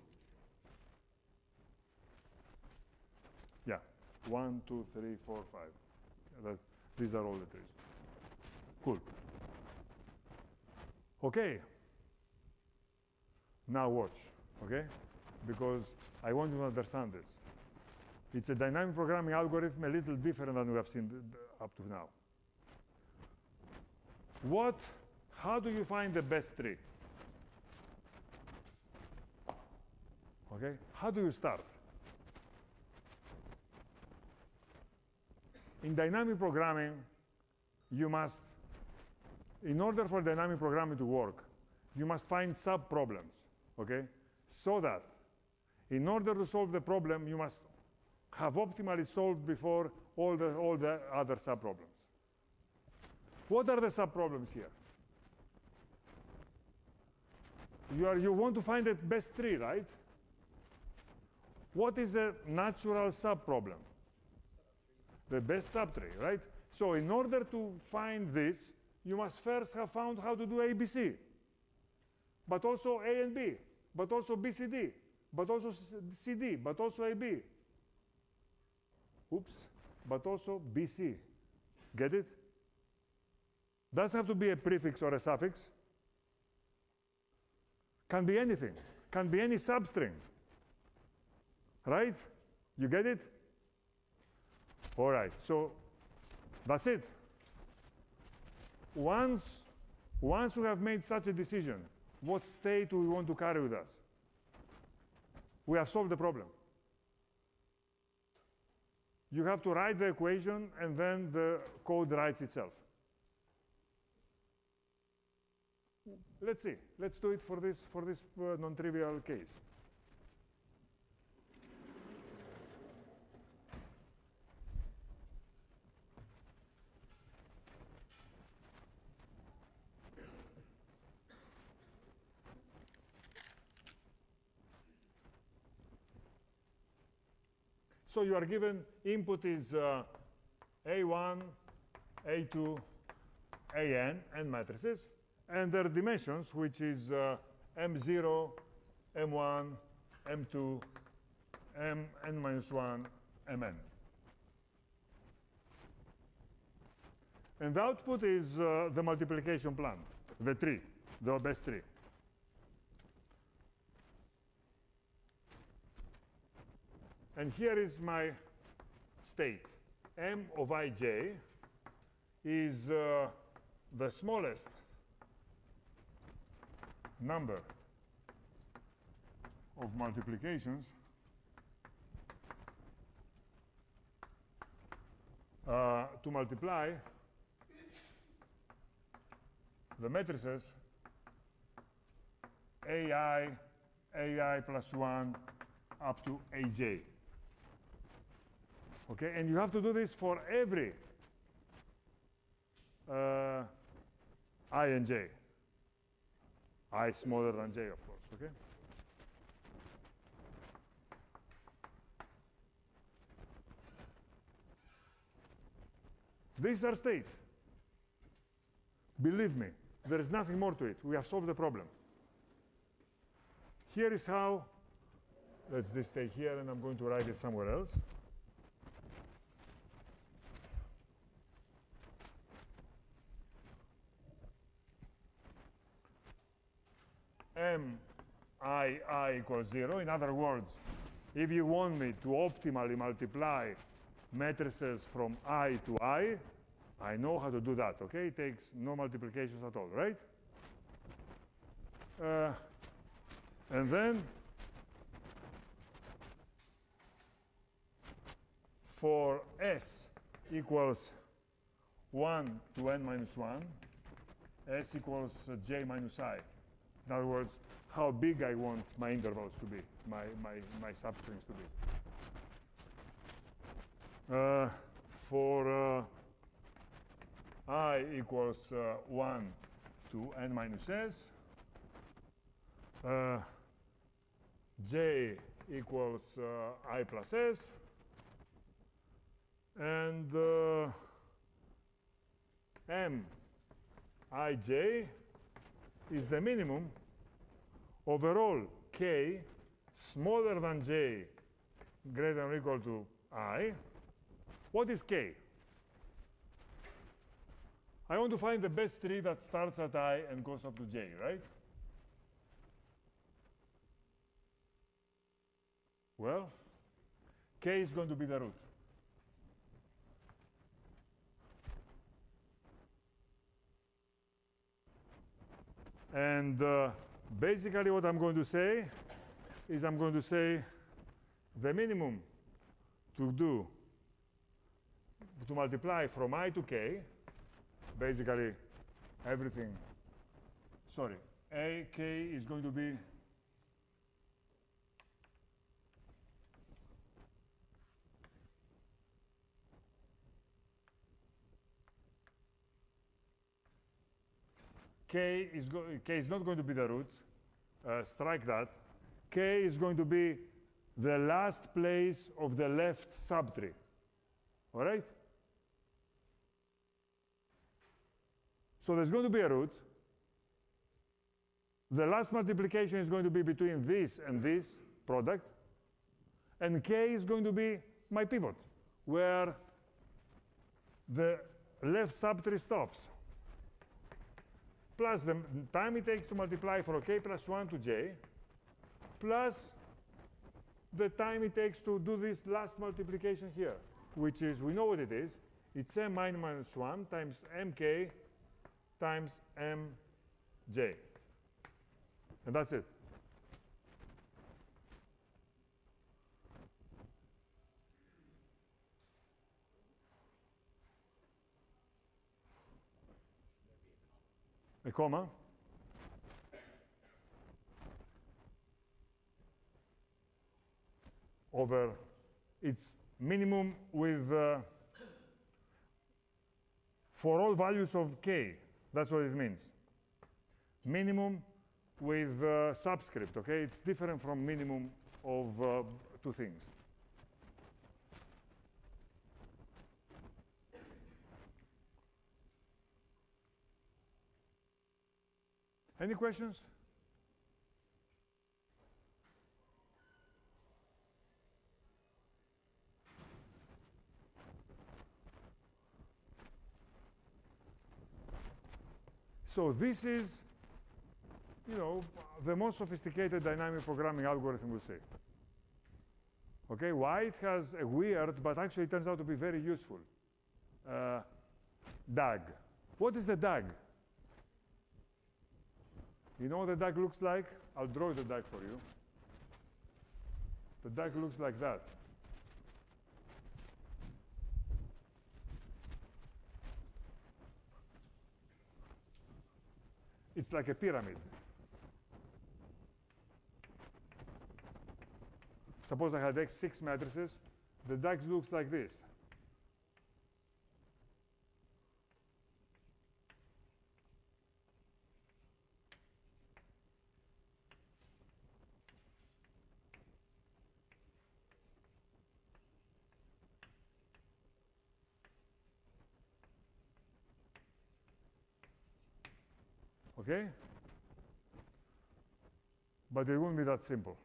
Yeah, 1, 2, 3, 4, 5. These are all the trees. Cool. Okay. Now watch, okay? Because I want you to understand this. It's a dynamic programming algorithm a little different than we have seen up to now. How do you find the best tree? Okay, how do you start? In dynamic programming, you must, in order for dynamic programming to work, you must find sub-problems, okay? So that in order to solve the problem, you must have optimally solved before all the other sub-problems. What are the sub-problems here? You want to find the best tree, right? What is the natural sub-problem? The best subtree, right? So in order to find this, you must first have found how to do ABC, but also A and B, but also BCD, but also CD, but also AB. Oops, but also BC. Get it? Doesn't have to be a prefix or a suffix. Can be anything. Can be any substring. Right? You get it? All right, so that's it. Once we have made such a decision, what state do we want to carry with us? We have solved the problem. You have to write the equation, and then the code writes itself. Let's see. Let's do it for this non-trivial case. So you are given input is A1, A2, AN, and matrices, and their dimensions, which is M0, M1, M2, mn minus 1 mn. And the output is the multiplication plan, the tree, the best tree. And here is my state. M of ij is the smallest number of multiplications to multiply the matrices AI, AI plus 1 up to aj. Okay, and you have to do this for every I and j. I smaller than j, of course, okay? These are state. Believe me, there is nothing more to it. We have solved the problem. Here is how, let's just stay here, and I'm going to write it somewhere else. I equals 0. In other words, if you want me to optimally multiply matrices from I to I know how to do that, okay? It takes no multiplications at all, right? And then for S equals 1 to n minus 1, S equals j minus I. In other words, how big I want my intervals to be, my substrings to be. For I equals 1 to n minus s, j equals I plus s, and mij is the minimum overall k smaller than j greater than or equal to I. What is k? I want to find the best tree that starts at I and goes up to j, right? Well, k is going to be the root. And basically what I'm going to say is I'm going to say the minimum to multiply from I to k, basically everything, sorry, ak is going to be k is not going to be the root, strike that. K is going to be the last place of the left subtree, all right? So there's going to be a root. The last multiplication is going to be between this and this product, and k is going to be my pivot, where the left subtree stops, plus the time it takes to multiply for k plus 1 to j, plus the time it takes to do this last multiplication here, which is, we know what it is. It's m minus 1 times mk times mj. And that's it. A comma. Over its minimum with, for all values of k. That's what it means. Minimum with subscript, okay? It's different from minimum of two things. Any questions? So this is, you know, the most sophisticated dynamic programming algorithm we'll see. Okay, why it has a weird, but actually it turns out to be very useful, DAG. What is the DAG? You know what the DAG looks like? I'll draw the DAG for you. The DAG looks like that. It's like a pyramid. Suppose I had 6 matrices. The DAG looks like this. Okay? But it won't be that simple.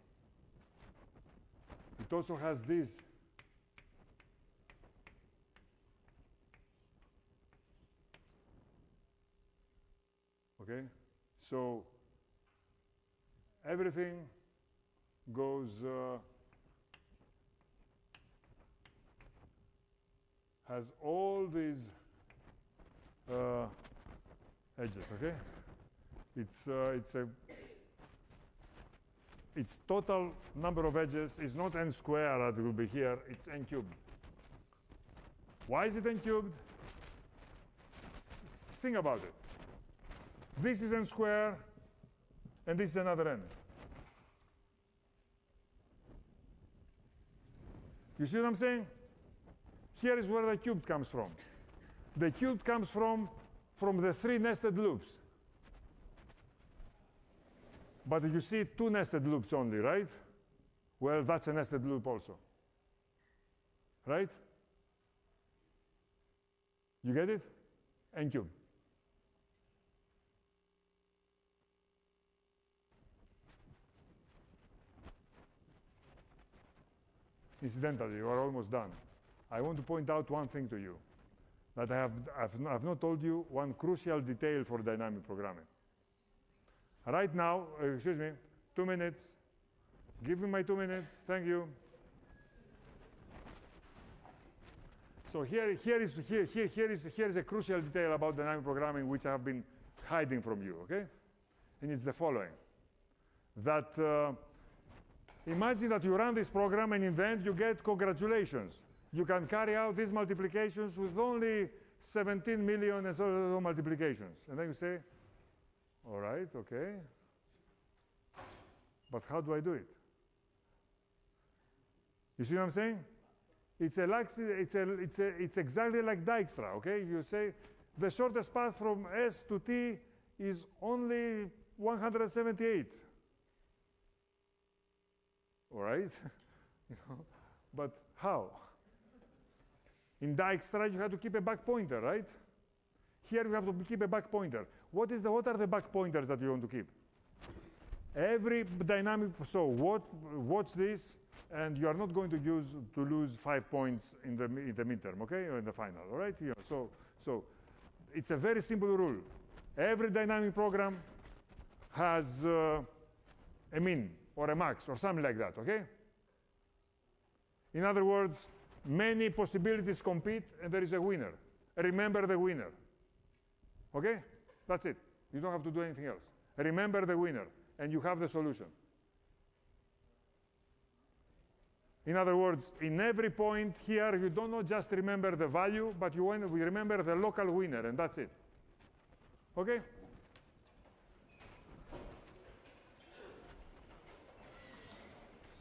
It also has this. Okay? So everything goes, has all these edges, okay? Its total number of edges is not n squared that will be here, it's n cubed. Why is it n cubed? Think about it. This is n squared, and this is another n. You see what I'm saying? Here is where the cubed comes from. The cubed comes from the 3 nested loops. But you see 2 nested loops only, right? Well, that's a nested loop also. Right? You get it? N cubed. Incidentally, you are almost done. I want to point out one thing to you, that I've not told you one crucial detail for dynamic programming. Right now, excuse me, 2 minutes. Give me my 2 minutes. Thank you. So here is a crucial detail about dynamic programming which I have been hiding from you, okay? And it's the following. That imagine that you run this program and in the end you get congratulations. You can carry out these multiplications with only 17 million and so multiplications. And then you say, all right, okay. But how do I do it? You see what I'm saying? It's exactly like Dijkstra, okay? You say the shortest path from S to T is only 178. All right? You know? But how? In Dijkstra, you have to keep a back pointer, right? Here you have to keep a back pointer. What are the back pointers that you want to keep? Every dynamic, so watch this, and you are not going to lose 5 points in the midterm, okay, or in the final, all right? You know, so it's a very simple rule. Every dynamic program has a min or a max or something like that, okay? In other words, many possibilities compete, and there is a winner. Remember the winner. Okay? That's it. You don't have to do anything else. Remember the winner, and you have the solution. In other words, in every point here, you don't not just remember the value, but you remember the local winner, and that's it. Okay?